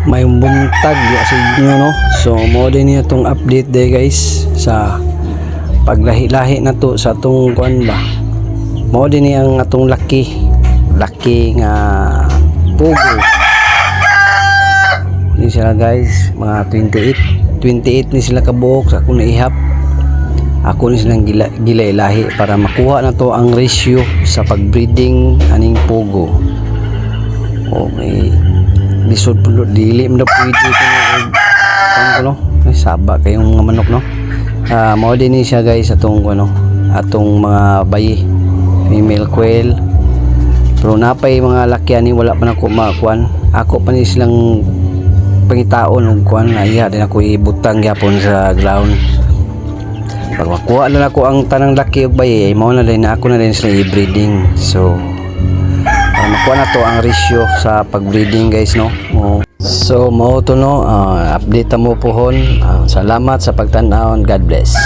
may buntag ya sa inyo, no. So mo din niya tong update day guys sa paglahi-lahi na to sa atong kuan ba, mo din niya ang atong laki nga pugo. Ni sila guys mga 28 ni sila kabuok sa akong naihap. Ako ni silang gilay-lahi para makuha na to ang ratio sa pagbreeding aning pugo. Okay, lisod po dili mo na pwede ko no ay saba kayong mga manok, no. Mao din ni siya guys atong atong mga bayi, female quail, pero napay mga laki ani wala pa nako makuan. Ako pa ni silang pangitaon og kuan na iya din ako ibutang gyapon sa ground. Pag makuha na ako ang tanang laki og bayi, mao na din ako na din sila i-breeding. So para makuha na to ang ratio sa pagbreeding guys, no. So mao to, no. Update mo pohon. Salamat sa pagtan-aw. God bless.